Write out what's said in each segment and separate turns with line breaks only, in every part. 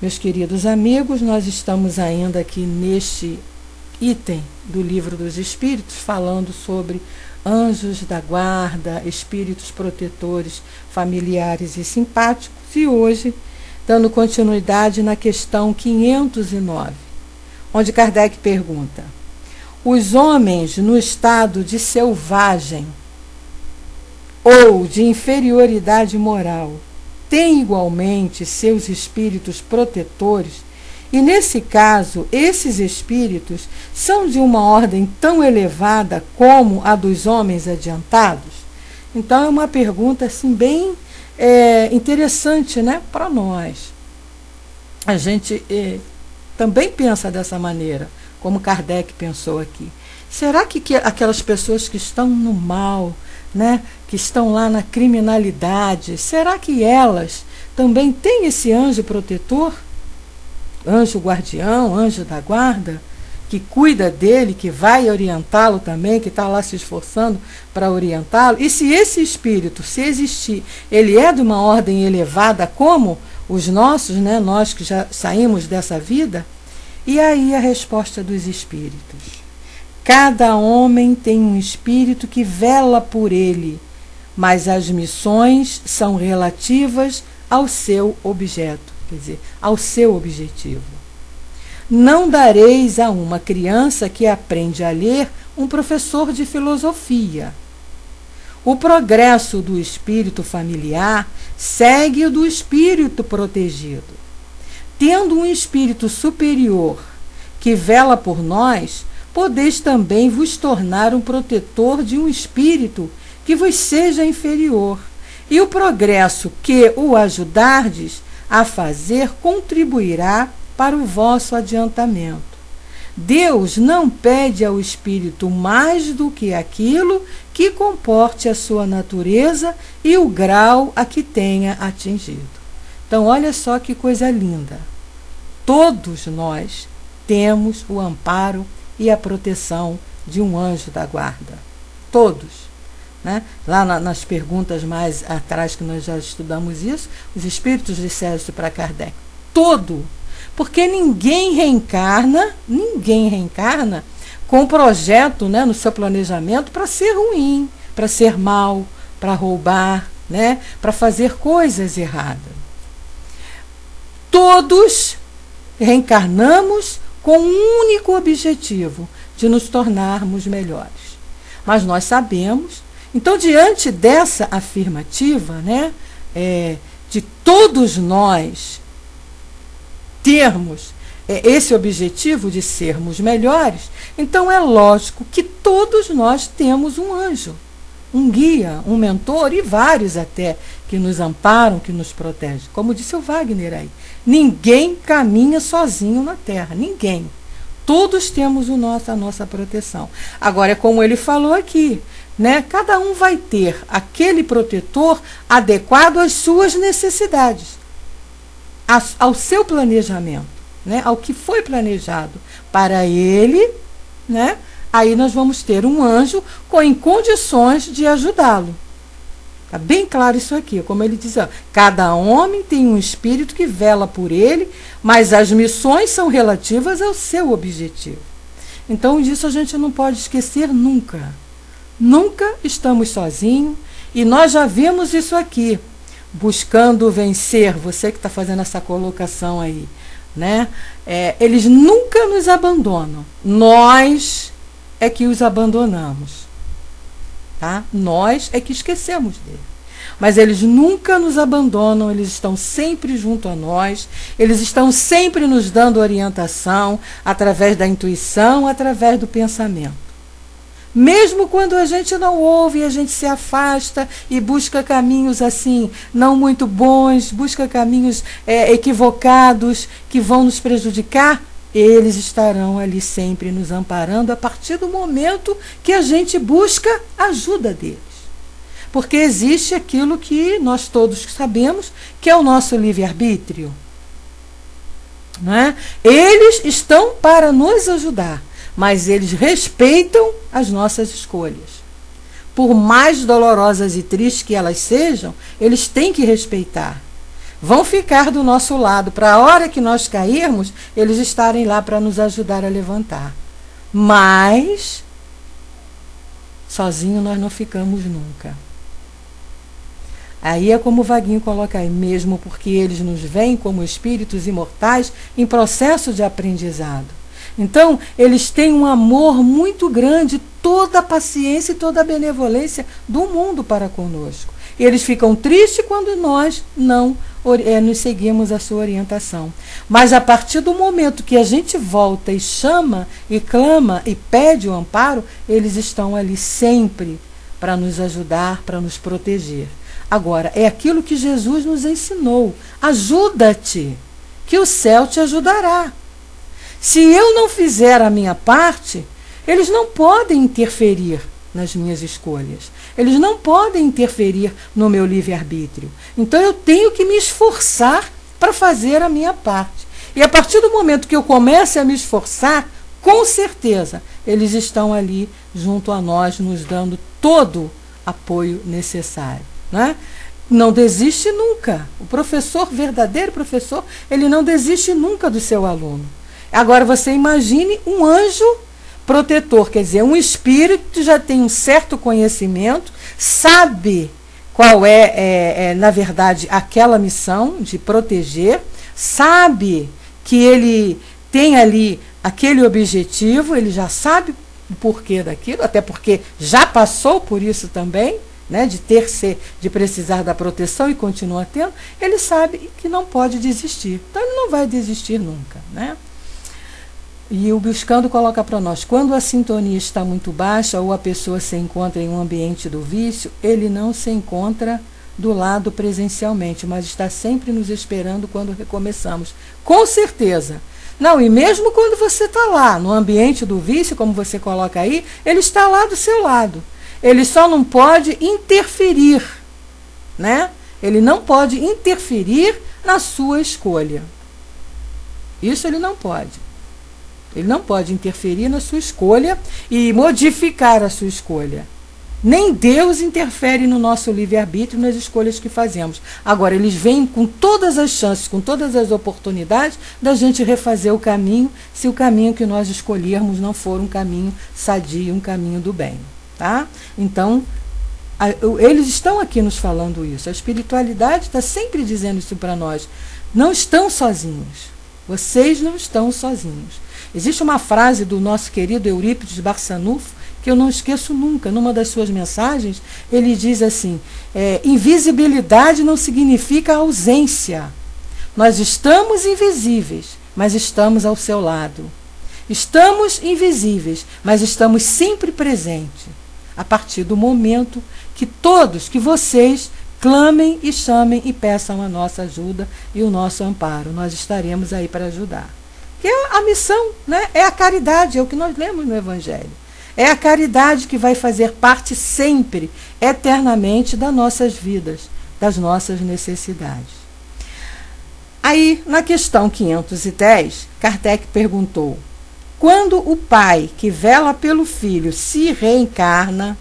Meus queridos amigos, nós estamos ainda aqui neste item do Livro dos Espíritos, falando sobre anjos da guarda, espíritos protetores, familiares e simpáticos, e hoje dando continuidade na questão 509, onde Kardec pergunta: os homens no estado de selvagem ou de inferioridade moral têm igualmente seus espíritos protetores? E nesse caso, esses espíritos são de uma ordem tão elevada como a dos homens adiantados? Então é uma pergunta assim bem interessante, né, para nós. A gente também pensa dessa maneira, como Kardec pensou aqui. Será que aquelas pessoas que estão no mal, né, que estão lá na criminalidade, será que elas também têm esse anjo protetor? Anjo guardião, anjo da guarda, que cuida dele, que vai orientá-lo também, que está lá se esforçando para orientá-lo? E se esse espírito, se existir, ele é de uma ordem elevada como os nossos, né, nós que já saímos dessa vida? E aí a resposta dos espíritos: cada homem tem um espírito que vela por ele, mas as missões são relativas ao seu objeto, quer dizer, ao seu objetivo. Não dareis a uma criança que aprende a ler um professor de filosofia. O progresso do espírito familiar segue o do espírito protegido. Tendo um espírito superior que vela por nós, podeis também vos tornar um protetor de um espírito que vos seja inferior, e o progresso que o ajudardes a fazer contribuirá para o vosso adiantamento. Deus não pede ao espírito mais do que aquilo que comporte a sua natureza e o grau a que tenha atingido. Então, olha só que coisa linda. Todos nós temos o amparo e a proteção de um anjo da guarda. Todos. Né? Lá nas perguntas mais atrás que nós já estudamos isso, os espíritos disseram isso para Kardec. Todo. Porque ninguém reencarna com um projeto, né, no seu planejamento para ser ruim, para ser mal, para roubar, né, para fazer coisas erradas. Todos reencarnamos com um único objetivo, de nos tornarmos melhores. Mas nós sabemos. Então, diante dessa afirmativa, né, de todos nós termos esse objetivo de sermos melhores, então é lógico que todos nós temos um anjo, um guia, um mentor e vários até que nos amparam, que nos protegem. Como disse o Wagner aí, ninguém caminha sozinho na Terra, ninguém. Todos temos a nossa proteção. Agora, é como ele falou aqui, né? Cada um vai ter aquele protetor adequado às suas necessidades, ao seu planejamento, né? Ao que foi planejado para ele, né? Aí nós vamos ter um anjo em condições de ajudá-lo. Está bem claro isso aqui, como ele diz, ó, cada homem tem um espírito que vela por ele, mas as missões são relativas ao seu objetivo. Então, disso a gente não pode esquecer nunca. Nunca estamos sozinhos, e nós já vimos isso aqui, buscando vencer, você que está fazendo essa colocação aí, né? Eles nunca nos abandonam, nós é que os abandonamos. Tá? Nós é que esquecemos dele. Mas eles nunca nos abandonam, eles estão sempre junto a nós, eles estão sempre nos dando orientação, através da intuição, através do pensamento. Mesmo quando a gente não ouve, a gente se afasta e busca caminhos assim, não muito bons, busca caminhos equivocados, que vão nos prejudicar, eles estarão ali sempre nos amparando a partir do momento que a gente busca a ajuda deles. Porque existe aquilo que nós todos sabemos, que é o nosso livre-arbítrio. Não é? Eles estão para nos ajudar, mas eles respeitam as nossas escolhas. Por mais dolorosas e tristes que elas sejam, eles têm que respeitar. vão ficar do nosso lado, para a hora que nós cairmos, eles estarem lá para nos ajudar a levantar. Mas sozinho nós não ficamos nunca. Aí é como o Vaguinho coloca aí, mesmo porque eles nos veem como espíritos imortais em processo de aprendizado. Então, eles têm um amor muito grande, toda a paciência e toda a benevolência do mundo para conosco. E eles ficam tristes quando nós não nos seguimos a sua orientação. Mas a partir do momento que a gente volta e chama, e clama, e pede o amparo, eles estão ali sempre para nos ajudar, para nos proteger. Agora, é aquilo que Jesus nos ensinou. Ajuda-te, que o céu te ajudará. Se eu não fizer a minha parte, eles não podem interferir nas minhas escolhas. Eles não podem interferir no meu livre-arbítrio. Então eu tenho que me esforçar para fazer a minha parte. E a partir do momento que eu comece a me esforçar, com certeza, eles estão ali junto a nós, nos dando todo apoio necessário. Né? Não desiste nunca. O professor, verdadeiro professor, ele não desiste nunca do seu aluno. Agora você imagine um anjo protetor, quer dizer, um espírito que já tem um certo conhecimento, sabe qual na verdade, aquela missão de proteger, sabe que ele tem ali aquele objetivo, ele já sabe o porquê daquilo, até porque já passou por isso também, né, de precisar da proteção e continua tendo, ele sabe que não pode desistir. Então ele não vai desistir nunca, né? E o Buscando coloca para nós, quando a sintonia está muito baixa ou a pessoa se encontra em um ambiente do vício, ele não se encontra do lado presencialmente, mas está sempre nos esperando quando recomeçamos. Com certeza. Não, e mesmo quando você está lá, no ambiente do vício, como você coloca aí, ele está lá do seu lado. Ele só não pode interferir, né? Ele não pode interferir na sua escolha. Isso ele não pode. Ele não pode interferir na sua escolha e modificar a sua escolha. Nem Deus interfere no nosso livre-arbítrio, nas escolhas que fazemos. Agora, eles vêm com todas as chances, com todas as oportunidades da gente refazer o caminho, se o caminho que nós escolhermos não for um caminho sadio, um caminho do bem. Tá? Então, eles estão aqui nos falando isso. A espiritualidade está sempre dizendo isso para nós. Não estão sozinhos. Vocês não estão sozinhos. Existe uma frase do nosso querido Eurípides Barçanufo, que eu não esqueço nunca. Numa das suas mensagens, ele diz assim, invisibilidade não significa ausência. Nós estamos invisíveis, mas estamos ao seu lado. Estamos invisíveis, mas estamos sempre presentes. A partir do momento que que vocês clamem e chamem e peçam a nossa ajuda e o nosso amparo. Nós estaremos aí para ajudar. Que é a missão, né? É a caridade, é o que nós lemos no Evangelho. É a caridade que vai fazer parte sempre, eternamente, das nossas vidas, das nossas necessidades. Aí, na questão 510, Kardec perguntou, quando o pai que vela pelo filho se reencarna,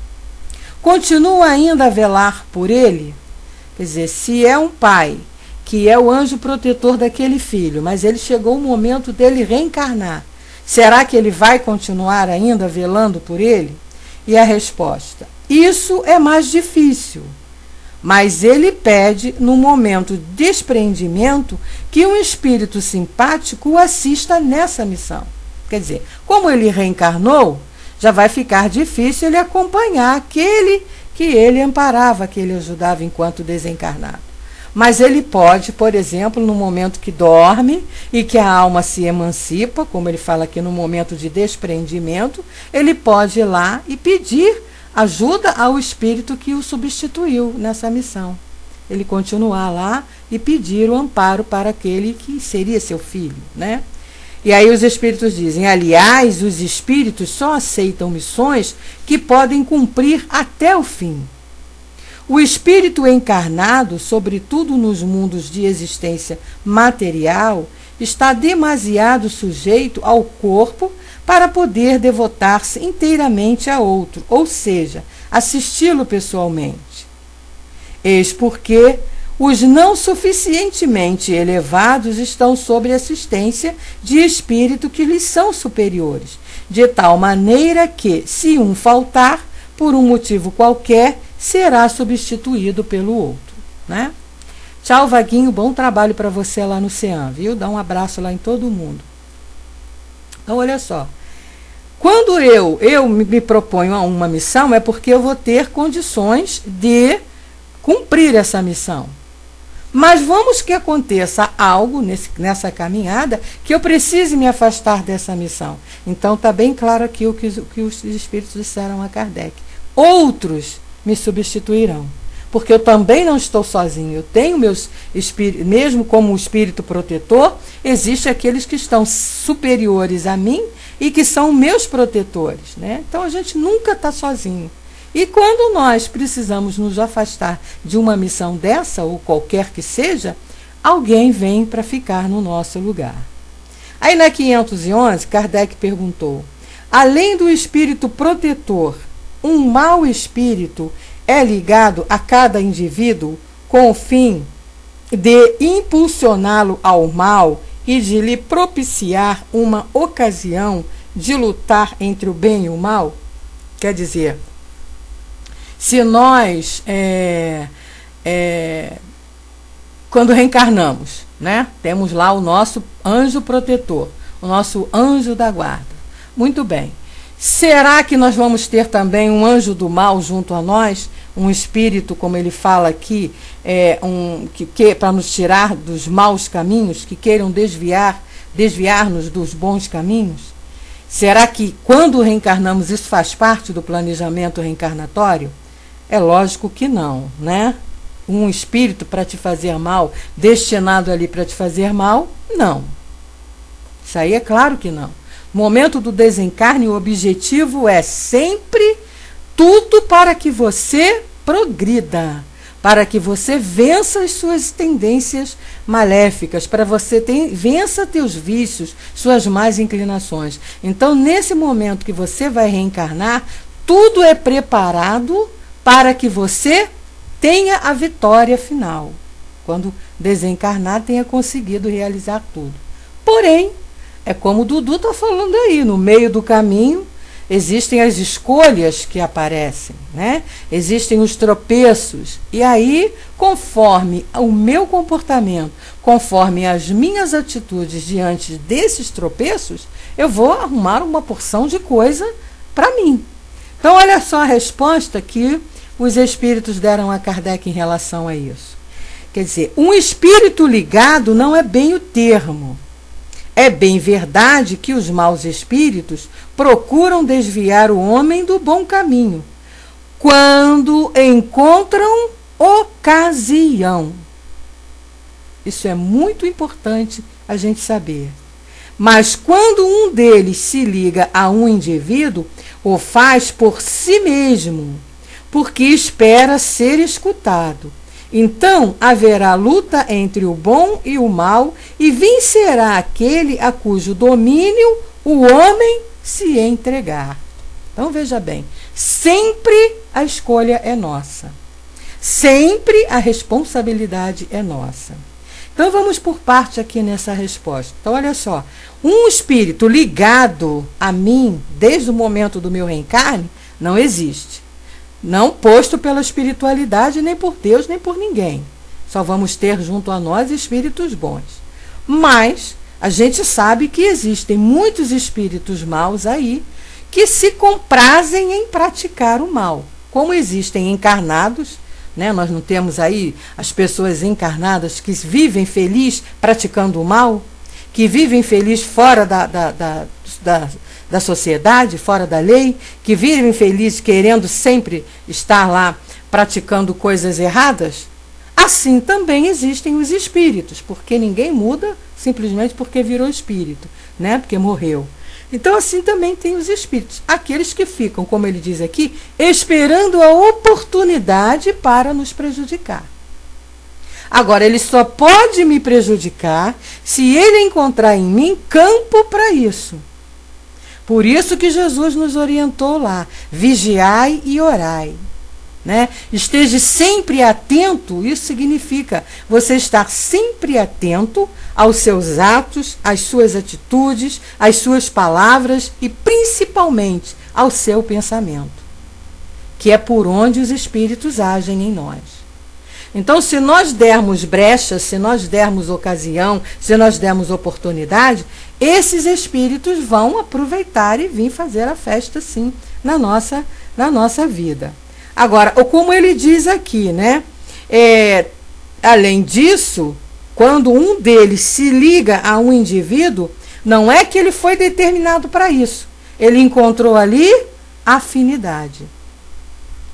continua ainda a velar por ele? Quer dizer, se é um pai que é o anjo protetor daquele filho, mas ele chegou o momento dele reencarnar, será que ele vai continuar ainda velando por ele? E a resposta, isso é mais difícil, mas ele pede, no momento de desprendimento, que um espírito simpático o assista nessa missão. Quer dizer, como ele reencarnou, já vai ficar difícil ele acompanhar aquele que ele amparava, que ele ajudava enquanto desencarnado. Mas ele pode, por exemplo, no momento que dorme e que a alma se emancipa, como ele fala aqui no momento de desprendimento, ele pode ir lá e pedir ajuda ao espírito que o substituiu nessa missão. Ele continuar lá e pedir o amparo para aquele que seria seu filho, né? E aí os espíritos dizem, aliás, os espíritos só aceitam missões que podem cumprir até o fim. O espírito encarnado, sobretudo nos mundos de existência material, está demasiado sujeito ao corpo para poder devotar-se inteiramente a outro, ou seja, assisti-lo pessoalmente. Eis porque Os não suficientemente elevados estão sob assistência de espírito que lhes são superiores, de tal maneira que, se um faltar, por um motivo qualquer, será substituído pelo outro, né? Tchau, Vaguinho, bom trabalho para você lá no CEAM, viu? Dá um abraço lá em todo mundo. Então, olha só. Quando eu me proponho a uma missão, é porque eu vou ter condições de cumprir essa missão. Mas vamos que aconteça algo nessa caminhada que eu precise me afastar dessa missão. Então está bem claro aqui o que os espíritos disseram a Kardec. Outros me substituirão. Porque eu também não estou sozinho. Eu tenho meus espíritos, mesmo como espírito protetor, existem aqueles que estão superiores a mim e que são meus protetores, né? Então a gente nunca está sozinho. E quando nós precisamos nos afastar de uma missão dessa, ou qualquer que seja, alguém vem para ficar no nosso lugar. Aí na 511, Kardec perguntou: além do espírito protetor, um mau espírito é ligado a cada indivíduo com o fim de impulsioná-lo ao mal e de lhe propiciar uma ocasião de lutar entre o bem e o mal? Quer dizer, se nós, quando reencarnamos, né, temos lá o nosso anjo protetor, o nosso anjo da guarda. Muito bem. Será que nós vamos ter também um anjo do mal junto a nós? Um espírito, como ele fala aqui, que para nos tirar dos maus caminhos, que queiram desviar-nos dos bons caminhos? Será que quando reencarnamos isso faz parte do planejamento reencarnatório? É lógico que não, né? Um espírito para te fazer mal, destinado ali para te fazer mal, não. Isso aí é claro que não. No momento do desencarne, o objetivo é sempre tudo para que você progrida, para que você vença as suas tendências maléficas, para você vença teus vícios, suas más inclinações. Então, nesse momento que você vai reencarnar, tudo é preparado para que você tenha a vitória final. Quando desencarnar, tenha conseguido realizar tudo. Porém, é como o Dudu está falando aí, no meio do caminho, existem as escolhas que aparecem, né? Existem os tropeços. E aí, conforme o meu comportamento, conforme as minhas atitudes diante desses tropeços, eu vou arrumar uma porção de coisa para mim. Então, olha só a resposta que os espíritos deram a Kardec em relação a isso. Quer dizer, um espírito ligado não é bem o termo. É bem verdade que os maus espíritos procuram desviar o homem do bom caminho, quando encontram ocasião. Isso é muito importante a gente saber. Mas quando um deles se liga a um indivíduo, o faz por si mesmo, porque espera ser escutado. Então haverá luta entre o bom e o mal, e vencerá aquele a cujo domínio o homem se entregar. Então veja bem, sempre a escolha é nossa. Sempre a responsabilidade é nossa. Então vamos por parte aqui nessa resposta. Então olha só, um espírito ligado a mim desde o momento do meu reencarne não existe. Não posto pela espiritualidade, nem por Deus, nem por ninguém. Só vamos ter junto a nós espíritos bons. Mas a gente sabe que existem muitos espíritos maus aí que se comprazem em praticar o mal. Como existem encarnados, né? Nós não temos aí as pessoas encarnadas que vivem feliz praticando o mal, que vivem feliz fora da sociedade, fora da lei, que vivem felizes querendo sempre estar lá praticando coisas erradas. Assim também existem os espíritos, porque ninguém muda simplesmente porque virou espírito, né? Porque morreu. Então assim também tem os espíritos, aqueles que ficam, como ele diz aqui, esperando a oportunidade para nos prejudicar. Agora, ele só pode me prejudicar se ele encontrar em mim campo para isso. Por isso que Jesus nos orientou lá, vigiai e orai. né? Esteja sempre atento, isso significa você estar sempre atento aos seus atos, às suas atitudes, às suas palavras e principalmente ao seu pensamento, que é por onde os espíritos agem em nós. Então, se nós dermos brecha, se nós dermos ocasião, se nós dermos oportunidade, esses espíritos vão aproveitar e vir fazer a festa, sim, na nossa vida. Agora, como ele diz aqui, né? Além disso, quando um deles se liga a um indivíduo, não é que ele foi determinado para isso. Ele encontrou ali afinidade.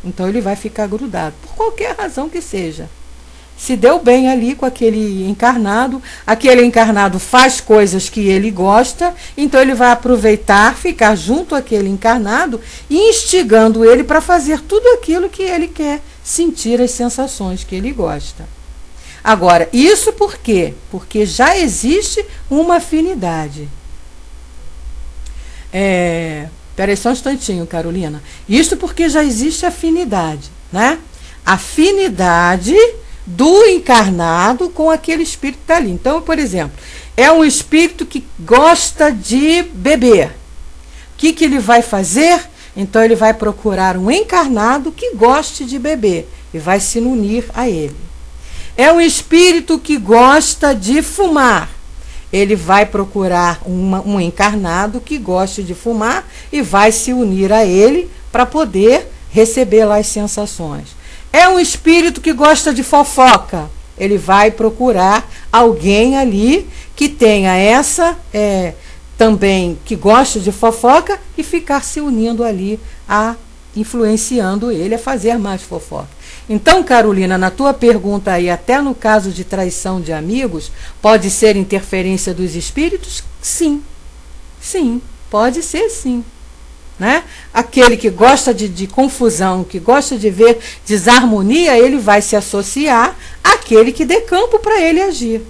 Então ele vai ficar grudado, por qualquer razão que seja. Se deu bem ali com aquele encarnado faz coisas que ele gosta, então ele vai aproveitar, ficar junto àquele encarnado, instigando ele para fazer tudo aquilo que ele quer, sentir as sensações que ele gosta. Agora, isso por quê? Porque já existe uma afinidade. Espera aí só um instantinho, Carolina. Isso porque já existe afinidade, né? Afinidade do encarnado com aquele espírito que está ali. Então, por exemplo, é um espírito que gosta de beber. O que ele vai fazer? Então, ele vai procurar um encarnado que goste de beber e vai se unir a ele. É um espírito que gosta de fumar. Ele vai procurar um encarnado que goste de fumar e vai se unir a ele para poder receber lá as sensações. É um espírito que gosta de fofoca. Ele vai procurar alguém ali que tenha também que gosta de fofoca e ficar se unindo ali, influenciando ele a fazer mais fofoca. Então, Carolina, na tua pergunta aí, até no caso de traição de amigos, pode ser interferência dos espíritos? Sim. Sim, pode ser sim. Né? Aquele que gosta de confusão, que gosta de ver desarmonia, ele vai se associar àquele que dê campo para ele agir.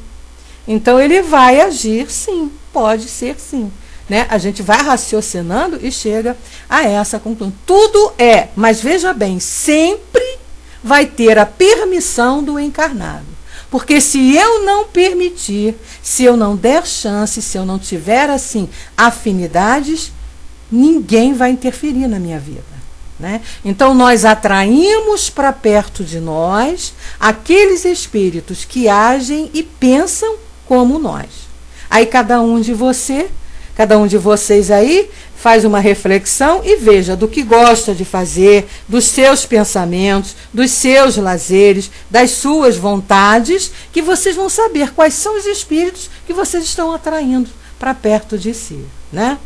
Então ele vai agir sim, pode ser sim. Né? A gente vai raciocinando e chega a essa conclusão. Tudo mas veja bem, sempre vai ter a permissão do encarnado. Porque se eu não permitir, se eu não der chance, se eu não tiver assim afinidades, ninguém vai interferir na minha vida. Né? Então, nós atraímos para perto de nós aqueles espíritos que agem e pensam como nós. Aí cada um de vocês aí, faz uma reflexão e veja do que gosta de fazer, dos seus pensamentos, dos seus lazeres, das suas vontades, que vocês vão saber quais são os espíritos que vocês estão atraindo para perto de si. Né?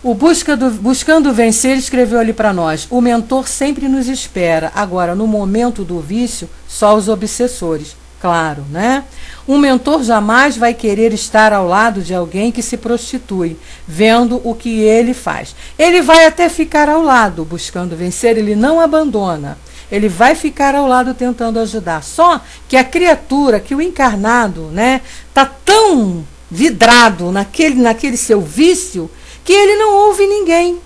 O Buscando Vencer escreveu ali para nós: o mentor sempre nos espera, agora no momento do vício, só os obsessores. Claro, né? Um mentor jamais vai querer estar ao lado de alguém que se prostitui, vendo o que ele faz. Ele vai até ficar ao lado, buscando vencer, ele não abandona. Ele vai ficar ao lado tentando ajudar. Só que a criatura, que o encarnado, né, tá tão vidrado naquele seu vício, que ele não ouve ninguém,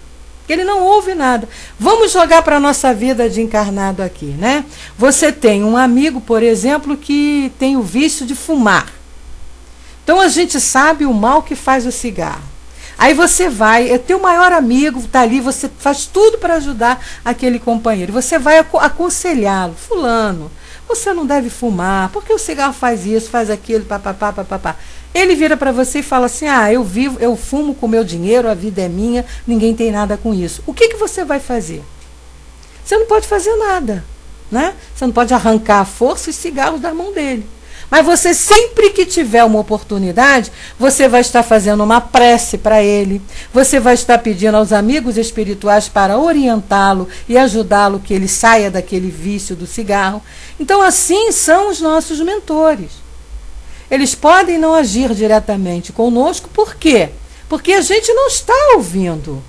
que ele não ouve nada. Vamos jogar para a nossa vida de encarnado aqui, né? Você tem um amigo, por exemplo, que tem o vício de fumar. Então a gente sabe o mal que faz o cigarro. Aí você vai, é teu maior amigo, está ali, você faz tudo para ajudar aquele companheiro. Você vai aconselhá-lo: fulano, você não deve fumar, porque o cigarro faz isso, faz aquilo, papapá, papapá. Ele vira para você e fala assim: eu fumo com o meu dinheiro, a vida é minha, ninguém tem nada com isso. O que você vai fazer? Você não pode fazer nada, né? Você não pode arrancar a força e cigarros da mão dele. Mas você, sempre que tiver uma oportunidade, você vai estar fazendo uma prece para ele, você vai estar pedindo aos amigos espirituais para orientá-lo e ajudá-lo que ele saia daquele vício do cigarro. Então, assim são os nossos mentores. Eles podem não agir diretamente conosco, por quê? Porque a gente não está ouvindo.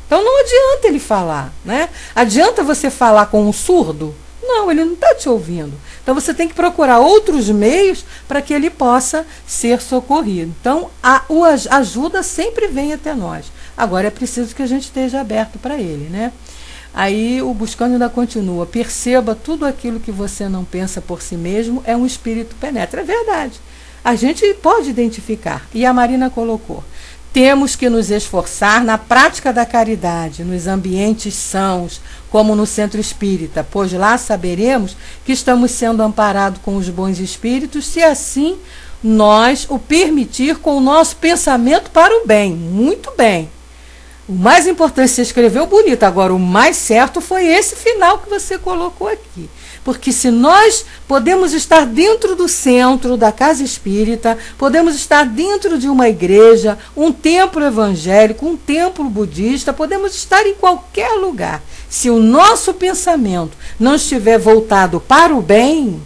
Então não adianta ele falar, né? Adianta você falar com um surdo? Não, ele não está te ouvindo. Então você tem que procurar outros meios para que ele possa ser socorrido. Então a ajuda sempre vem até nós. Agora é preciso que a gente esteja aberto para ele, né? Aí o Buscando ainda continua: perceba, tudo aquilo que você não pensa por si mesmo é um espírito penetra. É verdade. A gente pode identificar. E a Marina colocou: temos que nos esforçar na prática da caridade, nos ambientes sãos, como no centro espírita, pois lá saberemos que estamos sendo amparados com os bons espíritos, se assim nós o permitir com o nosso pensamento para o bem. Muito bem. O mais importante, você escreveu bonito. Agora, o mais certo foi esse final que você colocou aqui. Porque se nós podemos estar dentro do centro da casa espírita, podemos estar dentro de uma igreja, um templo evangélico, um templo budista, podemos estar em qualquer lugar. Se o nosso pensamento não estiver voltado para o bem,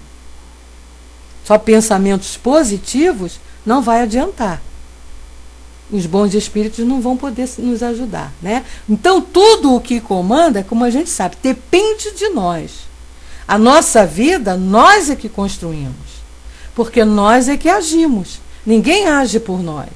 só pensamentos positivos, não vai adiantar. Os bons espíritos não vão poder nos ajudar, né? Então, tudo o que comanda, como a gente sabe, depende de nós. A nossa vida, nós é que construímos, porque nós é que agimos. Ninguém age por nós,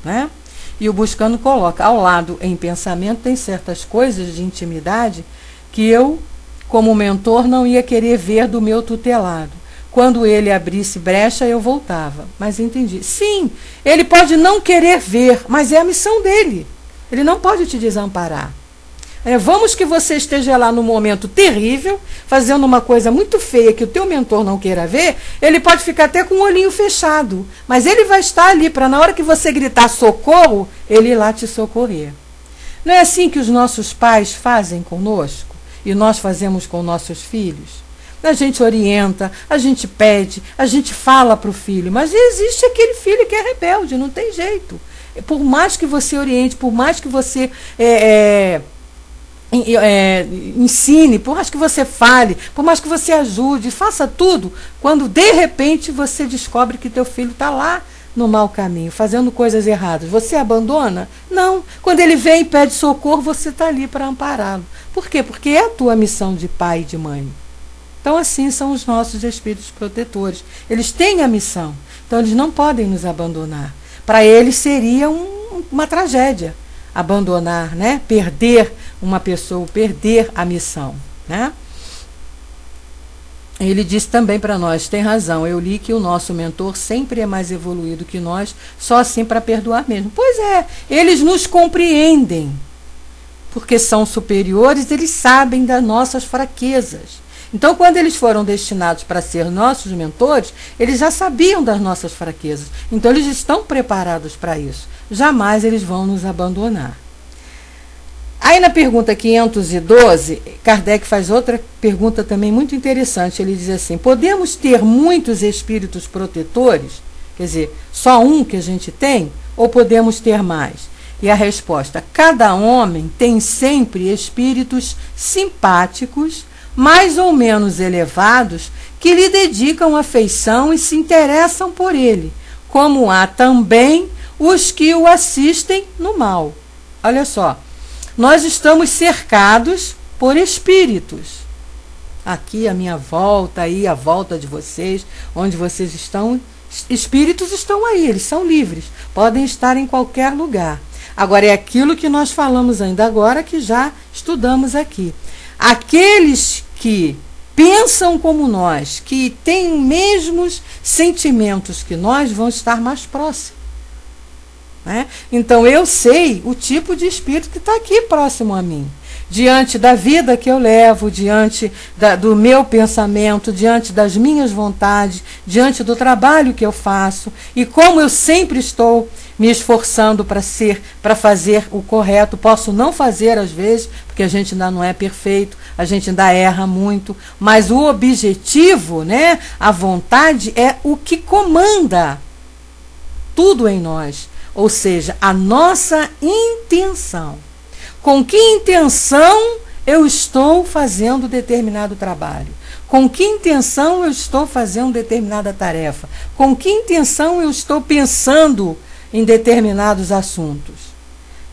né? E o Buscando coloca: ao lado, em pensamento, tem certas coisas de intimidade que eu, como mentor, não ia querer ver do meu tutelado. Quando ele abrisse brecha, eu voltava. Mas entendi. Sim, ele pode não querer ver, mas é a missão dele. Ele não pode te desamparar. Vamos que você esteja lá num momento terrível, fazendo uma coisa muito feia que o teu mentor não queira ver, ele pode ficar até com o olhinho fechado. Mas ele vai estar ali para, na hora que você gritar socorro, ele ir lá te socorrer. Não é assim que os nossos pais fazem conosco? E nós fazemos com nossos filhos? A gente orienta, a gente pede, a gente fala para o filho, mas existe aquele filho que é rebelde, não tem jeito. Por mais que você oriente, por mais que você ensine, por mais que você fale, por mais que você ajude, faça tudo, quando de repente você descobre que teu filho está lá no mau caminho, fazendo coisas erradas, você abandona? Não. Quando ele vem e pede socorro, você está ali para ampará-lo. Por quê? Porque é a tua missão de pai e de mãe. Então, assim são os nossos espíritos protetores. Eles têm a missão, então eles não podem nos abandonar. Para eles seria uma tragédia abandonar, né? Perder uma pessoa, perder a missão, né? Ele disse também para nós: tem razão, eu li que o nosso mentor sempre é mais evoluído que nós, só assim para perdoar mesmo. Pois é, eles nos compreendem, porque são superiores, eles sabem das nossas fraquezas. Então, quando eles foram destinados para ser nossos mentores, eles já sabiam das nossas fraquezas. Então, eles estão preparados para isso. Jamais eles vão nos abandonar. Aí, na pergunta 512, Kardec faz outra pergunta também muito interessante. Ele diz assim: podemos ter muitos espíritos protetores? Quer dizer, só um que a gente tem? Ou podemos ter mais? E a resposta: cada homem tem sempre espíritos simpáticos, mais ou menos elevados, que lhe dedicam afeição e se interessam por ele, como há também os que o assistem no mal. Olha só, nós estamos cercados por espíritos. Aqui à minha volta, aí à volta de vocês, onde vocês estão, espíritos estão aí, eles são livres, podem estar em qualquer lugar. Agora, é aquilo que nós falamos ainda agora, que já estudamos aqui. Aqueles que pensam como nós, que têm os mesmos sentimentos que nós, vão estar mais próximos, né? Então, eu sei o tipo de espírito que está aqui próximo a mim. Diante da vida que eu levo, diante do meu pensamento, diante das minhas vontades, diante do trabalho que eu faço, e como eu sempre estou me esforçando para fazer o correto. Posso não fazer às vezes, porque a gente ainda não é perfeito, a gente ainda erra muito, mas o objetivo, né, a vontade é o que comanda tudo em nós, ou seja, a nossa intenção. Com que intenção eu estou fazendo determinado trabalho? Com que intenção eu estou fazendo determinada tarefa? Com que intenção eu estou pensando em determinados assuntos?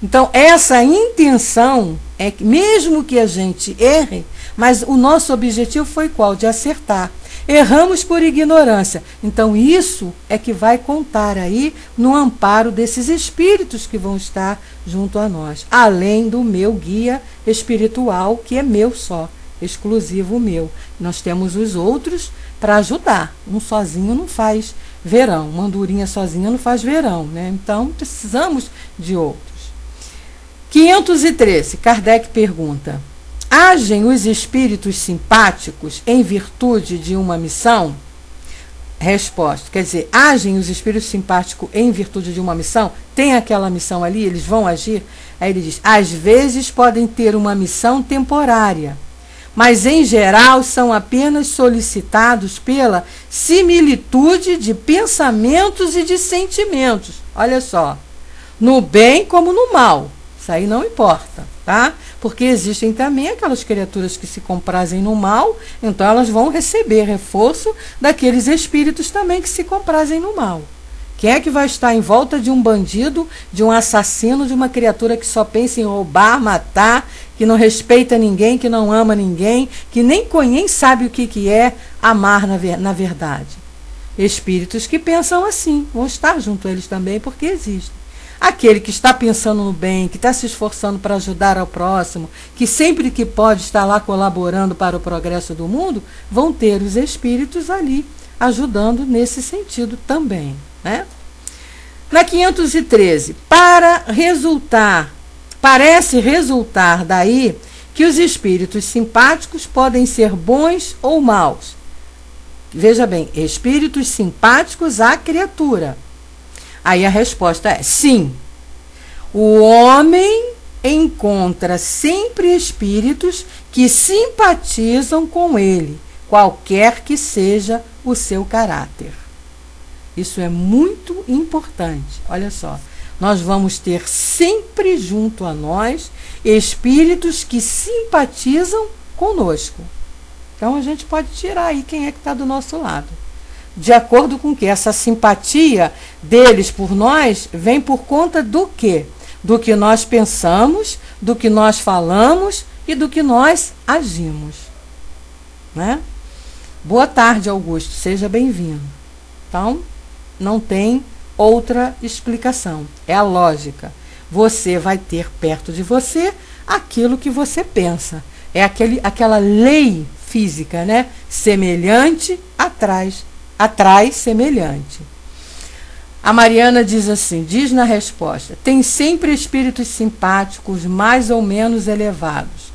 Então, essa intenção é que, mesmo que a gente erre, mas o nosso objetivo foi qual? De acertar. erramos por ignorância. Então isso é que vai contar aí no amparo desses espíritos que vão estar junto a nós, além do meu guia espiritual, que é meu só, exclusivo meu. Nós temos os outros para ajudar. Um sozinho não faz verão, uma andorinha sozinha não faz verão, né? Então precisamos de outros. 513, Kardec pergunta: agem os espíritos simpáticos em virtude de uma missão? Resposta, quer dizer, agem os espíritos simpáticos em virtude de uma missão? Tem aquela missão ali, eles vão agir? Aí ele diz, às vezes podem ter uma missão temporária, mas em geral são apenas solicitados pela similitude de pensamentos e de sentimentos. Olha só, no bem como no mal. Isso aí não importa, tá? Porque existem também aquelas criaturas que se comprazem no mal, então elas vão receber reforço daqueles espíritos também que se comprazem no mal. Quem é que vai estar em volta de um bandido, de um assassino, de uma criatura que só pensa em roubar, matar, que não respeita ninguém, que não ama ninguém, que nem conhece, sabe o que é amar na verdade? Espíritos que pensam assim, vão estar junto a eles também, porque existem. Aquele que está pensando no bem, que está se esforçando para ajudar ao próximo, que sempre que pode está lá colaborando para o progresso do mundo, vão ter os espíritos ali ajudando nesse sentido também, né? Na 513, parece resultar daí que os espíritos simpáticos podem ser bons ou maus. Veja bem, espíritos simpáticos à criatura. Aí a resposta é sim. O homem encontra sempre espíritos que simpatizam com ele, qualquer que seja o seu caráter. Isso é muito importante. Olha só, nós vamos ter sempre junto a nós espíritos que simpatizam conosco. Então a gente pode tirar aí quem é que está do nosso lado. De acordo com que essa simpatia deles por nós vem por conta do quê? Do que nós pensamos, do que nós falamos e do que nós agimos. Né? Boa tarde, Augusto. Seja bem-vindo. Então, não tem outra explicação. É a lógica. Você vai ter perto de você aquilo que você pensa. É aquela lei física, né? Semelhante atrai semelhante. A Mariana diz assim, diz na resposta, tem sempre espíritos simpáticos mais ou menos elevados,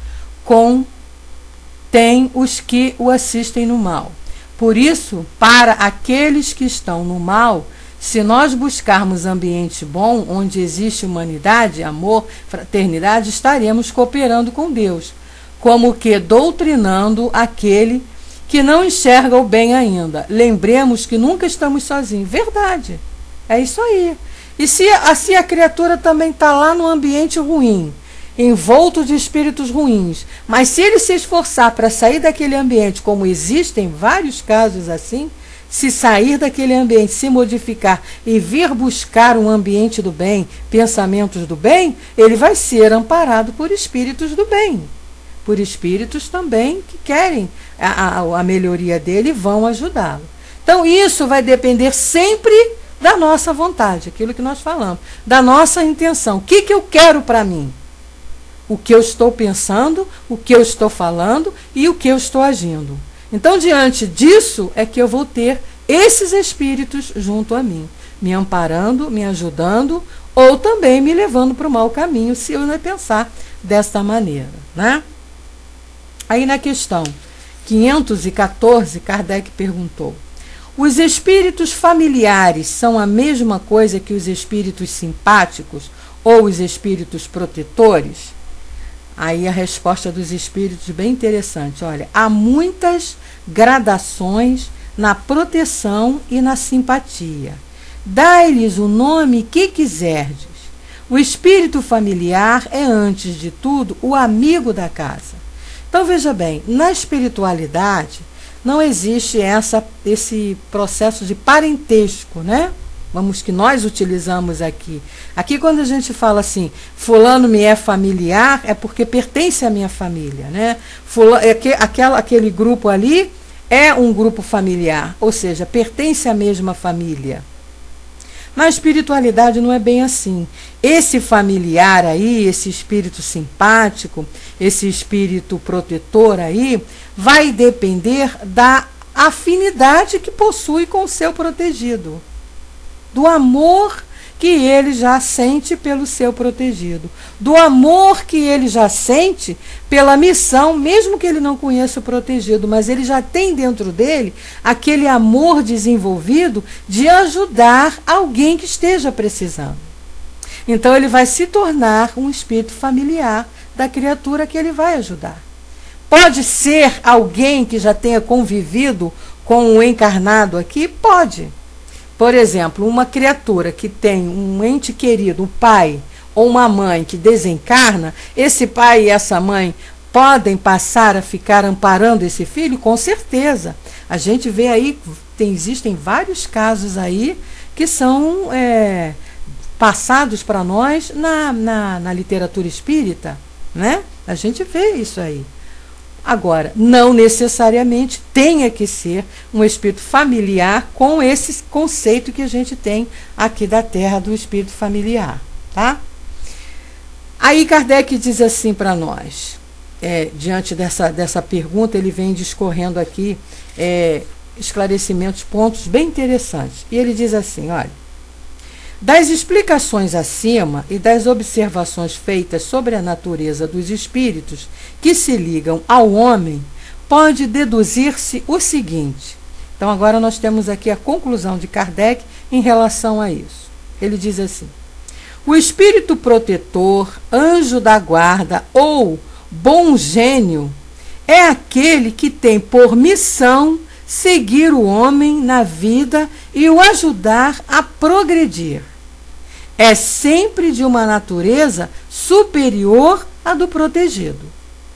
tem os que o assistem no mal. Por isso, para aqueles que estão no mal, se nós buscarmos ambiente bom, onde existe humanidade, amor, fraternidade, estaremos cooperando com Deus, como que doutrinando aquele que não enxerga o bem ainda. Lembremos que nunca estamos sozinhos. Verdade. É isso aí. E se assim a criatura também está lá no ambiente ruim, envolto de espíritos ruins, mas se ele se esforçar para sair daquele ambiente, como existem vários casos assim, se sair daquele ambiente, se modificar e vir buscar um ambiente do bem, pensamentos do bem, ele vai ser amparado por espíritos do bem. Por espíritos também que querem a melhoria dele e vão ajudá-lo. Então, isso vai depender sempre da nossa vontade, aquilo que nós falamos, da nossa intenção. O que eu quero para mim? O que eu estou pensando, o que eu estou falando e o que eu estou agindo. Então, diante disso, é que eu vou ter esses espíritos junto a mim, me amparando, me ajudando, ou também me levando para o mau caminho, se eu não pensar desta maneira, né? Aí na questão 514, Kardec perguntou, os espíritos familiares são a mesma coisa que os espíritos simpáticos ou os espíritos protetores? Aí a resposta dos espíritos bem interessante. Olha, há muitas gradações na proteção e na simpatia. Dai-lhes o nome que quiserdes. O espírito familiar é, antes de tudo, o amigo da casa. Então, veja bem, na espiritualidade não existe esse processo de parentesco, né? Vamos, que nós utilizamos aqui. Aqui, quando a gente fala assim, fulano me é familiar, é porque pertence à minha família, né? Aquele grupo ali é um grupo familiar, ou seja, pertence à mesma família. Na espiritualidade não é bem assim. Esse familiar aí, esse espírito simpático, esse espírito protetor aí, vai depender da afinidade que possui com o seu protegido, do amor que ele já sente pelo seu protegido, do amor que ele já sente pela missão, mesmo que ele não conheça o protegido, mas ele já tem dentro dele aquele amor desenvolvido de ajudar alguém que esteja precisando. Então ele vai se tornar um espírito familiar da criatura que ele vai ajudar. Pode ser alguém que já tenha convivido com o encarnado aqui? Pode. Por exemplo, uma criatura que tem um ente querido, um pai ou uma mãe que desencarna, esse pai e essa mãe podem passar a ficar amparando esse filho? Com certeza. A gente vê aí, existem vários casos aí que são passados para nós na literatura espírita, né? A gente vê isso aí. Agora, não necessariamente tenha que ser um espírito familiar com esse conceito que a gente tem aqui da Terra do espírito familiar, tá? Aí Kardec diz assim para nós, diante dessa pergunta, ele vem discorrendo aqui esclarecimentos, pontos bem interessantes. E ele diz assim, olha, das explicações acima e das observações feitas sobre a natureza dos espíritos que se ligam ao homem, pode deduzir-se o seguinte. Então agora nós temos aqui a conclusão de Kardec em relação a isso. Ele diz assim: o espírito protetor, anjo da guarda ou bom gênio é aquele que tem por missão seguir o homem na vida e o ajudar a progredir. É sempre de uma natureza superior à do protegido.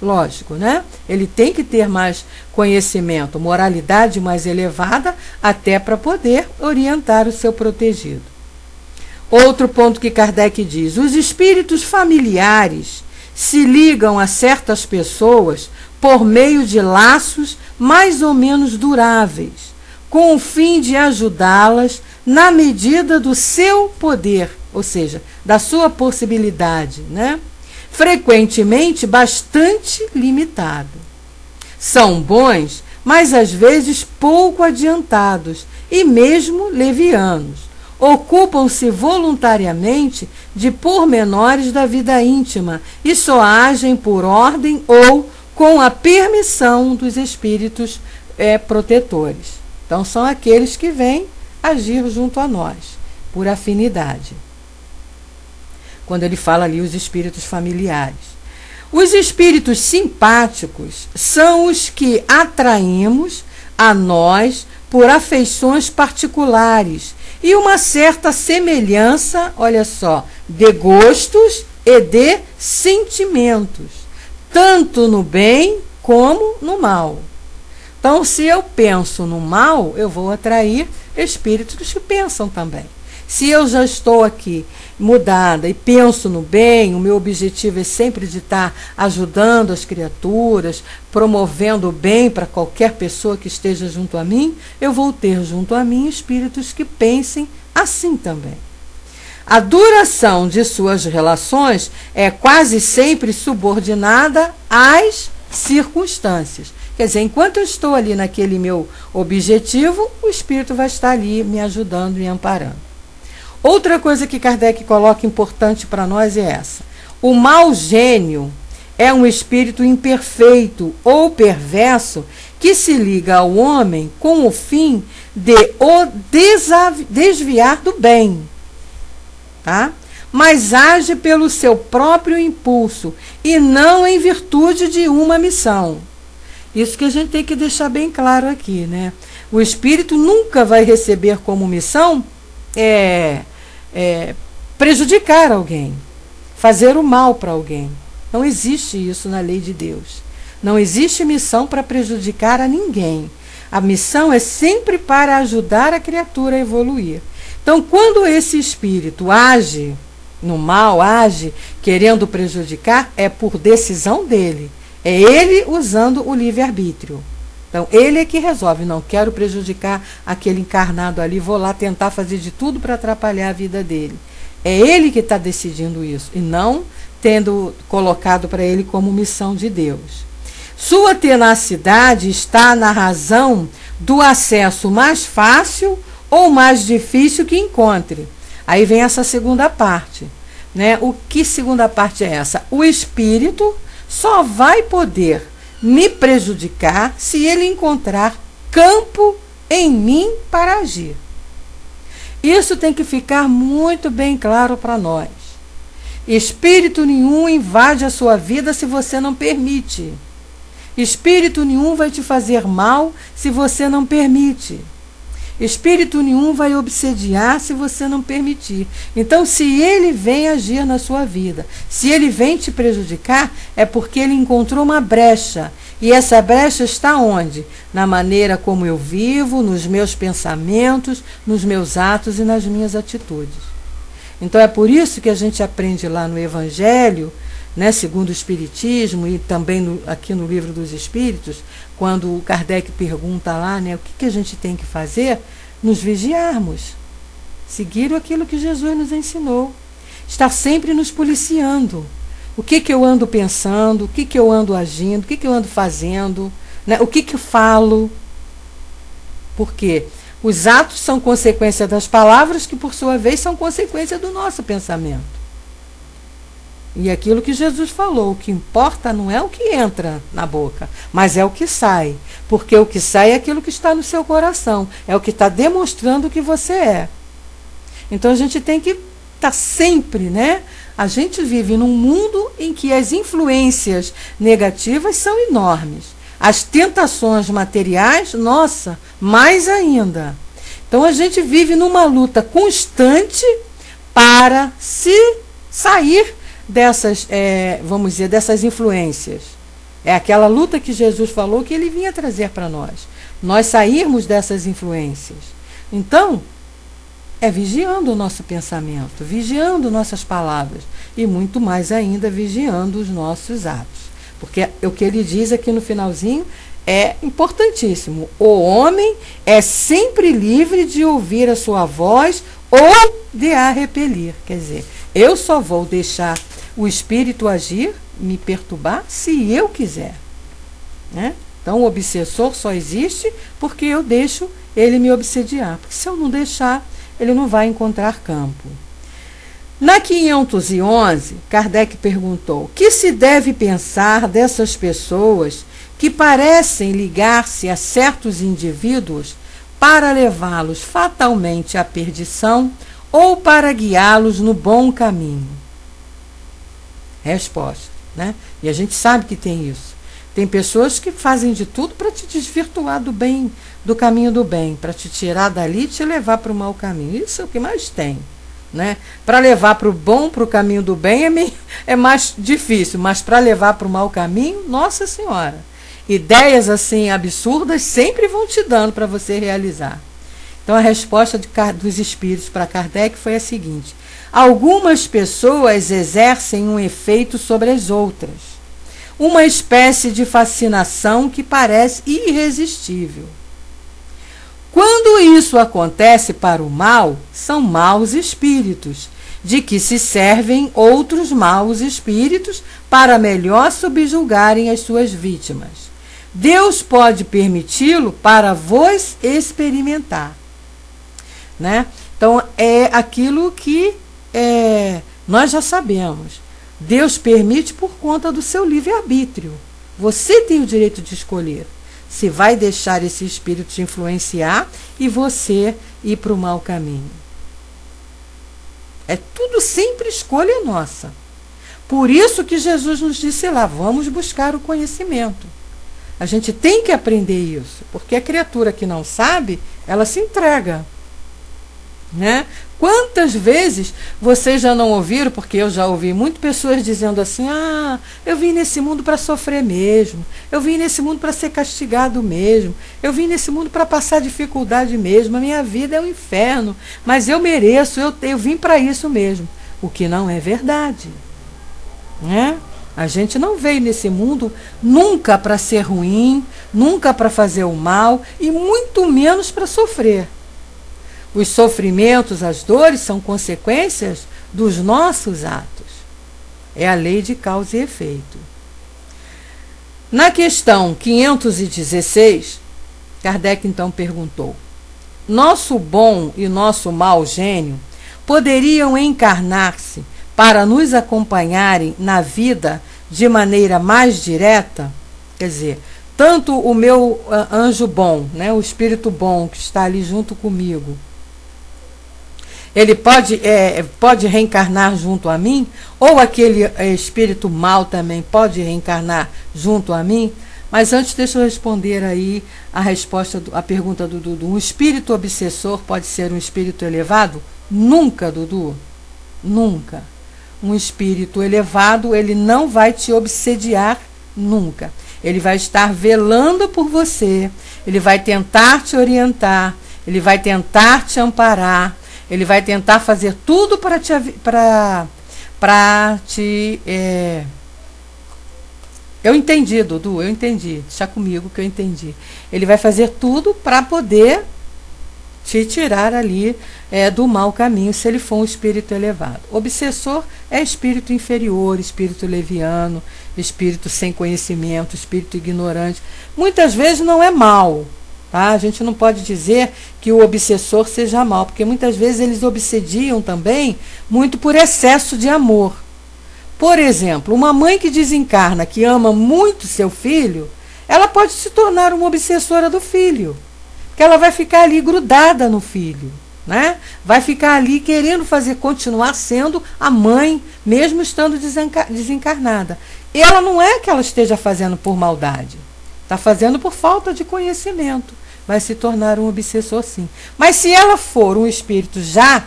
Lógico, né? Ele tem que ter mais conhecimento, moralidade mais elevada, até para poder orientar o seu protegido. Outro ponto que Kardec diz: os espíritos familiares se ligam a certas pessoas por meio de laços mais ou menos duráveis, com o fim de ajudá-las na medida do seu poder, ou seja, da sua possibilidade, né? Frequentemente bastante limitado. São bons, mas às vezes pouco adiantados e mesmo levianos. Ocupam-se voluntariamente de pormenores da vida íntima e só agem por ordem ou com a permissão dos espíritos protetores. Então, são aqueles que vêm agir junto a nós, por afinidade. Quando ele fala ali os espíritos familiares. Os espíritos simpáticos são os que atraímos a nós por afeições particulares e uma certa semelhança, olha só, de gostos e de sentimentos, tanto no bem como no mal. Então, se eu penso no mal, eu vou atrair espíritos que pensam também. Se eu já estou aqui mudada e penso no bem, o meu objetivo é sempre de estar ajudando as criaturas, promovendo o bem para qualquer pessoa que esteja junto a mim, eu vou ter junto a mim espíritos que pensem assim também. A duração de suas relações é quase sempre subordinada às circunstâncias. Quer dizer, enquanto eu estou ali naquele meu objetivo, o espírito vai estar ali me ajudando e amparando. Outra coisa que Kardec coloca importante para nós é essa. O mau gênio é um espírito imperfeito ou perverso que se liga ao homem com o fim de o desviar do bem, tá? Mas age pelo seu próprio impulso e não em virtude de uma missão. Isso que a gente tem que deixar bem claro aqui, né? O espírito nunca vai receber como missão prejudicar alguém, fazer o mal para alguém. Não existe isso na lei de Deus. Não existe missão para prejudicar a ninguém. A missão é sempre para ajudar a criatura a evoluir. Então, quando esse espírito age no mal, age querendo prejudicar, é por decisão dele. É ele usando o livre-arbítrio. Então, ele é que resolve, não quero prejudicar aquele encarnado ali, vou lá tentar fazer de tudo para atrapalhar a vida dele. É ele que está decidindo isso, e não tendo colocado para ele como missão de Deus. Sua tenacidade está na razão do acesso mais fácil ou mais difícil que encontre. Aí vem essa segunda parte, né? O que segunda parte é essa? O espírito só vai poder me prejudicar se ele encontrar campo em mim para agir. Isso tem que ficar muito bem claro para nós. Espírito nenhum invade a sua vida se você não permite. Espírito nenhum vai te fazer mal se você não permite. Espírito nenhum vai obsediar se você não permitir. Então, se ele vem agir na sua vida, se ele vem te prejudicar, é porque ele encontrou uma brecha. E essa brecha está onde? Na maneira como eu vivo, nos meus pensamentos, nos meus atos e nas minhas atitudes. Então, é por isso que a gente aprende lá no Evangelho, né, segundo o Espiritismo, e também aqui no Livro dos Espíritos, quando o Kardec pergunta lá, né, o que a gente tem que fazer, nos vigiarmos, seguir aquilo que Jesus nos ensinou, estar sempre nos policiando. O que eu ando pensando, o que eu ando agindo, o que eu ando fazendo, né, o que eu falo. Porque os atos são consequência das palavras, que por sua vez são consequência do nosso pensamento. E aquilo que Jesus falou, o que importa não é o que entra na boca, mas é o que sai. Porque o que sai é aquilo que está no seu coração, é o que está demonstrando o que você é. Então a gente tem que estar sempre, né? A gente vive num mundo em que as influências negativas são enormes. As tentações materiais, nossa, mais ainda. Então a gente vive numa luta constante para se sair dessas, vamos dizer, dessas influências. É aquela luta que Jesus falou que ele vinha trazer para nós. Nós sairmos dessas influências. Então, é vigiando o nosso pensamento, vigiando nossas palavras e muito mais ainda vigiando os nossos atos. Porque o que ele diz aqui no finalzinho é importantíssimo. O homem é sempre livre de ouvir a sua voz ou de a repelir. Quer dizer, eu só vou deixar o espírito agir, me perturbar, se eu quiser. Né? Então, o obsessor só existe porque eu deixo ele me obsediar. Porque se eu não deixar, ele não vai encontrar campo. Na 511, Kardec perguntou: que se deve pensar dessas pessoas que parecem ligar-se a certos indivíduos para levá-los fatalmente à perdição ou para guiá-los no bom caminho? Resposta, né? E a gente sabe que tem isso. Tem pessoas que fazem de tudo para te desvirtuar do bem, do caminho do bem, para te tirar dali e te levar para o mau caminho. Isso é o que mais tem, né? Para levar para o bom, para o caminho do bem é mais difícil, mas para levar para o mau caminho, nossa senhora, ideias assim absurdas sempre vão te dando para você realizar. Então a resposta dos espíritos para Kardec foi a seguinte: algumas pessoas exercem um efeito sobre as outras, uma espécie de fascinação que parece irresistível. Quando isso acontece para o mal, são maus espíritos, de que se servem outros maus espíritos para melhor subjugarem as suas vítimas. Deus pode permiti-lo para vos experimentar. Né? Então, é aquilo que nós já sabemos. Deus permite por conta do seu livre-arbítrio. Você tem o direito de escolher se vai deixar esse espírito te influenciar e você ir para o mau caminho. É tudo sempre escolha nossa. Por isso que Jesus nos disse lá, vamos buscar o conhecimento. A gente tem que aprender isso, porque a criatura que não sabe, ela se entrega. Né? Quantas vezes vocês já não ouviram, porque eu já ouvi muitas pessoas dizendo assim: ah, eu vim nesse mundo para sofrer mesmo, eu vim nesse mundo para ser castigado mesmo, eu vim nesse mundo para passar dificuldade mesmo, a minha vida é um inferno, mas eu mereço, eu vim para isso mesmo. O que não é verdade. Né? A gente não veio nesse mundo nunca para ser ruim, nunca para fazer o mal e muito menos para sofrer. Os sofrimentos, as dores são consequências dos nossos atos. É a lei de causa e efeito. Na questão 516, Kardec então perguntou: nosso bom e nosso mau gênio poderiam encarnar-se para nos acompanharem na vida de maneira mais direta? Quer dizer, tanto o meu anjo bom, né, o espírito bom que está ali junto comigo, ele pode reencarnar junto a mim? Ou aquele espírito mal também pode reencarnar junto a mim? Mas antes, deixa eu responder aí a pergunta do Dudu. Um espírito obsessor pode ser um espírito elevado? Nunca, Dudu. Nunca. Um espírito elevado, ele não vai te obsediar nunca. Ele vai estar velando por você, ele vai tentar te orientar, ele vai tentar te amparar, ele vai tentar fazer tudo para te eu entendi, Dudu, eu entendi. Deixa comigo que eu entendi. Ele vai fazer tudo para poder te tirar ali do mau caminho, se ele for um espírito elevado. Obsessor é espírito inferior, espírito leviano, espírito sem conhecimento, espírito ignorante. Muitas vezes não é mal. Tá? A gente não pode dizer que o obsessor seja mal, porque muitas vezes eles obsediam também muito por excesso de amor. Por exemplo, uma mãe que desencarna, que ama muito seu filho, ela pode se tornar uma obsessora do filho, porque ela vai ficar ali grudada no filho, né? Vai ficar ali querendo continuar sendo a mãe, mesmo estando desencarnada. E ela não é que ela esteja fazendo por maldade, está fazendo por falta de conhecimento. Vai se tornar um obsessor, sim. Mas se ela for um espírito já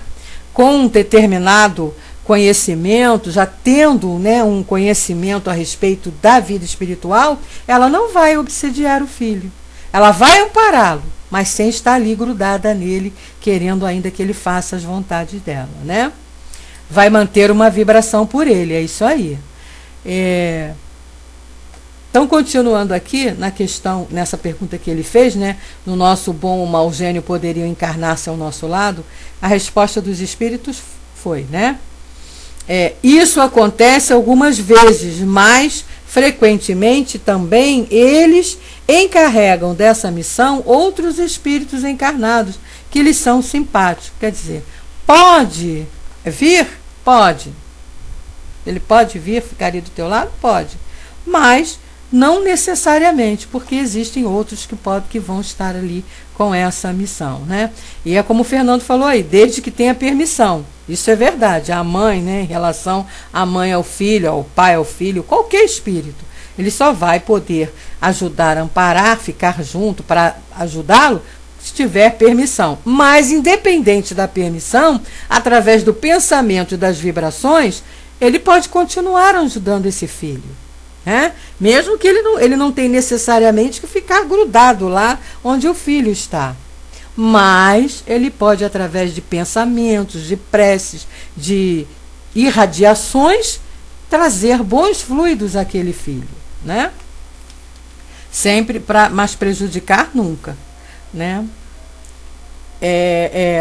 com um determinado conhecimento, já tendo, né, um conhecimento a respeito da vida espiritual, ela não vai obsediar o filho. Ela vai ampará-lo, mas sem estar ali grudada nele, querendo ainda que ele faça as vontades dela, né? Vai manter uma vibração por ele, é isso aí. Então, continuando aqui na questão, nessa pergunta que ele fez, né, no nosso bom ou mau gênio poderiam encarnar-se ao nosso lado, a resposta dos espíritos foi, né? Isso acontece algumas vezes, mas frequentemente também eles encarregam dessa missão outros espíritos encarnados que lhes são simpáticos. Quer dizer, pode vir? Pode. Ele pode vir, ficaria do teu lado? Pode. Mas não necessariamente, porque existem outros que vão estar ali com essa missão, né? E é como o Fernando falou aí, desde que tenha permissão. Isso é verdade. A mãe, né, em relação à mãe ao filho, ao pai ao filho, qualquer espírito, ele só vai poder ajudar, amparar, ficar junto para ajudá-lo se tiver permissão. Mas, independente da permissão, através do pensamento e das vibrações, ele pode continuar ajudando esse filho. Mesmo que ele não tenha necessariamente que ficar grudado lá onde o filho está. Mas ele pode, através de pensamentos, de preces, de irradiações, trazer bons fluidos àquele filho, né? Sempre mas prejudicar nunca, né?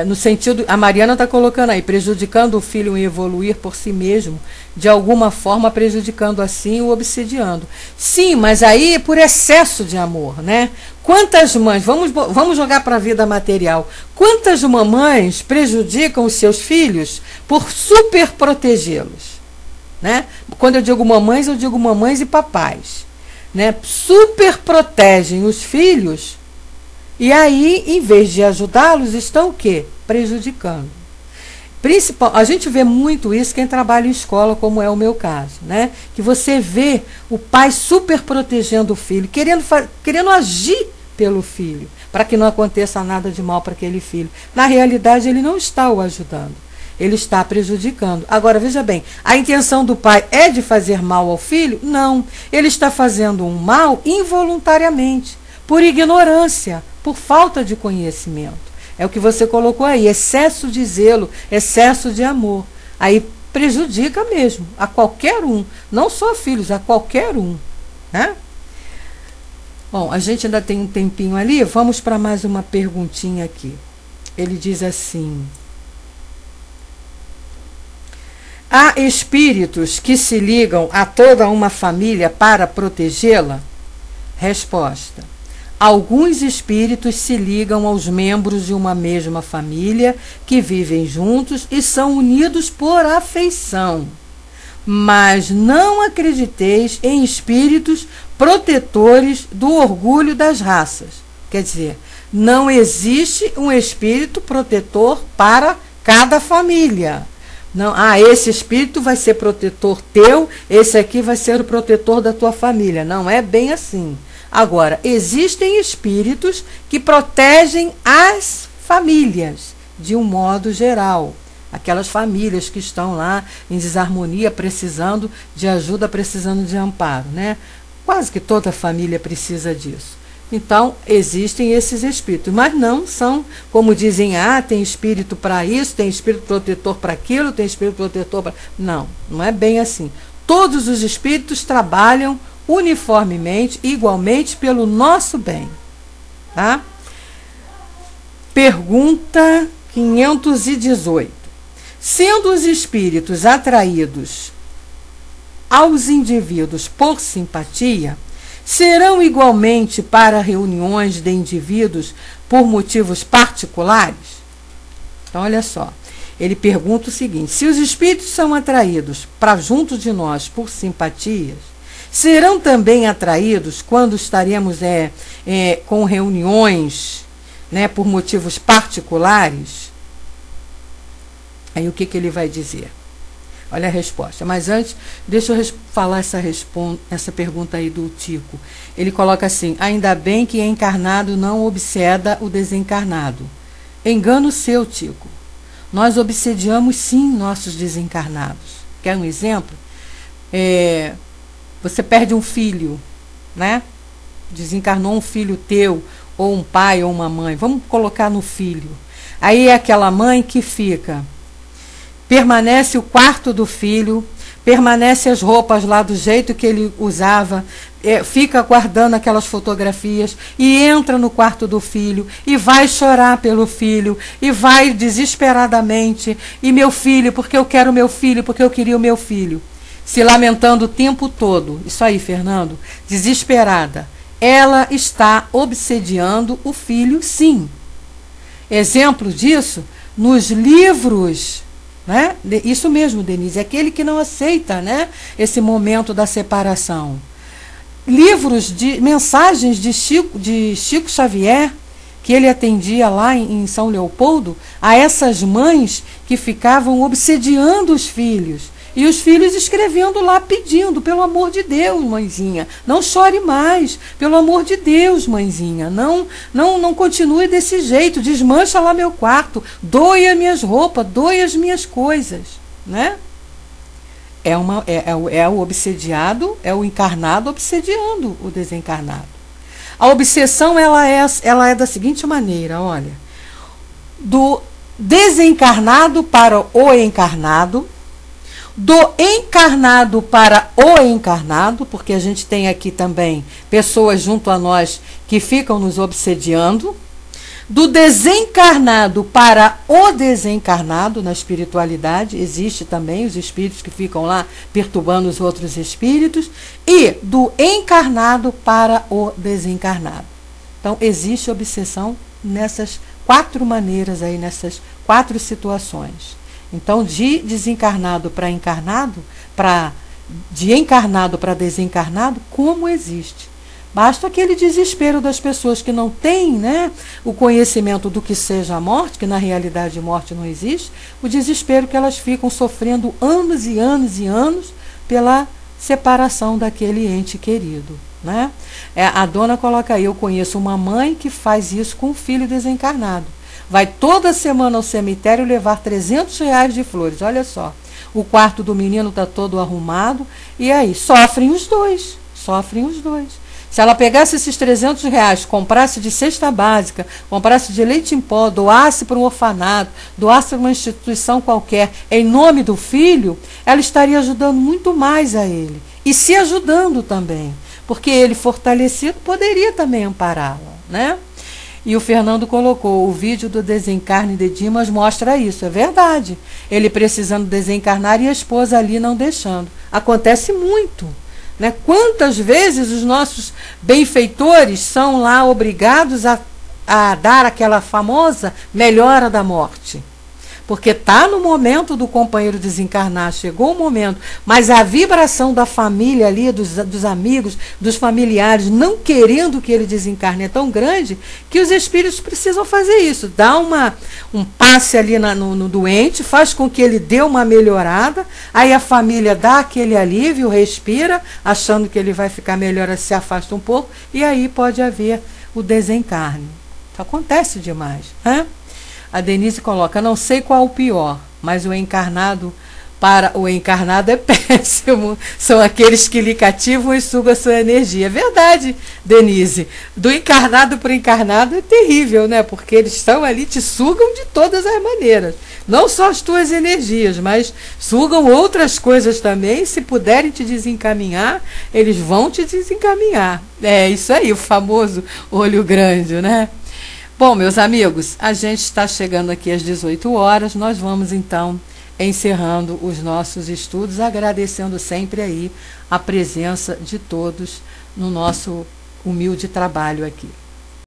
No sentido, a Mariana está colocando aí, prejudicando o filho em evoluir por si mesmo, de alguma forma prejudicando assim o obsediando. Sim, mas aí por excesso de amor, né? Quantas mães, vamos jogar para a vida material, quantas mamães prejudicam os seus filhos por super protegê-los, né? Quando eu digo mamães e papais, né? Super protegem os filhos. E aí, em vez de ajudá-los, estão o quê? Prejudicando. A gente vê muito isso quem trabalha em escola, como é o meu caso, né? Que você vê o pai super protegendo o filho, querendo agir pelo filho, para que não aconteça nada de mal para aquele filho. Na realidade, ele não está o ajudando, ele está prejudicando. Agora, veja bem, a intenção do pai é de fazer mal ao filho? Não. Ele está fazendo um mal involuntariamente, por ignorância, por falta de conhecimento. É o que você colocou aí, excesso de zelo, excesso de amor. Aí prejudica mesmo a qualquer um, não só filhos, a qualquer um, né? Bom, a gente ainda tem um tempinho ali, vamos para mais uma perguntinha aqui. Ele diz assim: há espíritos que se ligam a toda uma família para protegê-la? Resposta: alguns espíritos se ligam aos membros de uma mesma família que vivem juntos e são unidos por afeição. Mas não acrediteis em espíritos protetores do orgulho das raças. Quer dizer, não existe um espírito protetor para cada família. Não, esse espírito vai ser protetor teu, esse aqui vai ser o protetor da tua família. Não é bem assim. Agora, existem espíritos que protegem as famílias, de um modo geral. Aquelas famílias que estão lá em desarmonia, precisando de ajuda, precisando de amparo, né? Quase que toda família precisa disso. Então, existem esses espíritos, mas não são, como dizem, tem espírito para isso, tem espírito protetor para aquilo, tem espírito protetor para... Não, não é bem assim. Todos os espíritos trabalham uniformemente, igualmente, pelo nosso bem. Tá? Pergunta 518. Sendo os espíritos atraídos aos indivíduos por simpatia, serão igualmente para reuniões de indivíduos por motivos particulares? Então, olha só. Ele pergunta o seguinte: se os espíritos são atraídos para junto de nós por simpatias, serão também atraídos quando estaremos com reuniões, né, por motivos particulares? Aí o que ele vai dizer? Olha a resposta. Mas antes, deixa eu falar essa pergunta aí do Tico. Ele coloca assim: ainda bem que encarnado não obseda o desencarnado. Engano seu, Tico. Nós obsediamos sim nossos desencarnados. Quer um exemplo? Você perde um filho, né? Desencarnou um filho teu, ou um pai, ou uma mãe. Vamos colocar no filho. Aí é aquela mãe que permanece o quarto do filho, permanece as roupas lá do jeito que ele usava, fica guardando aquelas fotografias e entra no quarto do filho e vai chorar pelo filho e vai desesperadamente, e meu filho, porque eu quero meu filho, porque eu queria o meu filho, se lamentando o tempo todo. Isso aí, Fernando, desesperada. Ela está obsediando o filho, sim. Exemplo disso nos livros, né? Isso mesmo, Denise, é aquele que não aceita, né, esse momento da separação. Livros de mensagens de Chico Xavier, que ele atendia lá em São Leopoldo, a essas mães que ficavam obsediando os filhos. E os filhos escrevendo lá, pedindo: pelo amor de Deus, mãezinha, não chore mais, pelo amor de Deus, mãezinha, não continue desse jeito, desmancha lá meu quarto, doe as minhas roupas, doe as minhas coisas, né? É o obsediado, é o encarnado obsediando o desencarnado. A obsessão, ela é da seguinte maneira, olha: do desencarnado para o encarnado, do encarnado para o encarnado, porque a gente tem aqui também pessoas junto a nós que ficam nos obsediando, do desencarnado para o desencarnado. Na espiritualidade existe também os espíritos que ficam lá perturbando os outros espíritos, e do encarnado para o desencarnado. Então existe obsessão nessas 4 maneiras aí, nessas 4 situações. Então, de desencarnado para encarnado, de encarnado para desencarnado, como existe? Basta aquele desespero das pessoas que não têm, né, o conhecimento do que seja a morte, que na realidade morte não existe, o desespero que elas ficam sofrendo anos e anos e anos pela separação daquele ente querido, né? A dona coloca aí: eu conheço uma mãe que faz isso com um filho desencarnado. Vai toda semana ao cemitério levar R$300 de flores. Olha só, o quarto do menino está todo arrumado, e aí sofrem os dois. Se ela pegasse esses R$ 300, comprasse de cesta básica, comprasse de leite em pó, doasse para um orfanato, doasse para uma instituição qualquer, em nome do filho, ela estaria ajudando muito mais a ele. E se ajudando também, porque ele, fortalecido, poderia também ampará-la, né? E o Fernando colocou, o vídeo do desencarne de Dimas mostra isso, é verdade. Ele precisando desencarnar e a esposa ali não deixando. Acontece muito. Né? Quantas vezes os nossos benfeitores são lá obrigados a dar aquela famosa melhora da morte? Porque está no momento do companheiro desencarnar, chegou o momento, mas a vibração da família ali, dos amigos, dos familiares, não querendo que ele desencarne é tão grande que os espíritos precisam fazer isso. Dá um passe ali no doente, faz com que ele dê uma melhorada, aí a família dá aquele alívio, respira, achando que ele vai ficar melhor, se afasta um pouco, e aí pode haver o desencarne. Acontece demais, né? A Denise coloca, não sei qual o pior, mas o encarnado é péssimo. São aqueles que lhe cativam e sugam a sua energia. É verdade, Denise. Do encarnado para o encarnado é terrível, né? Porque eles estão ali, te sugam de todas as maneiras. Não só as tuas energias, mas sugam outras coisas também. Se puderem te desencaminhar, eles vão te desencaminhar. É isso aí, o famoso olho grande, né? Bom, meus amigos, a gente está chegando aqui às 18 horas, nós vamos então encerrando os nossos estudos, agradecendo sempre aí a presença de todos no nosso humilde trabalho aqui.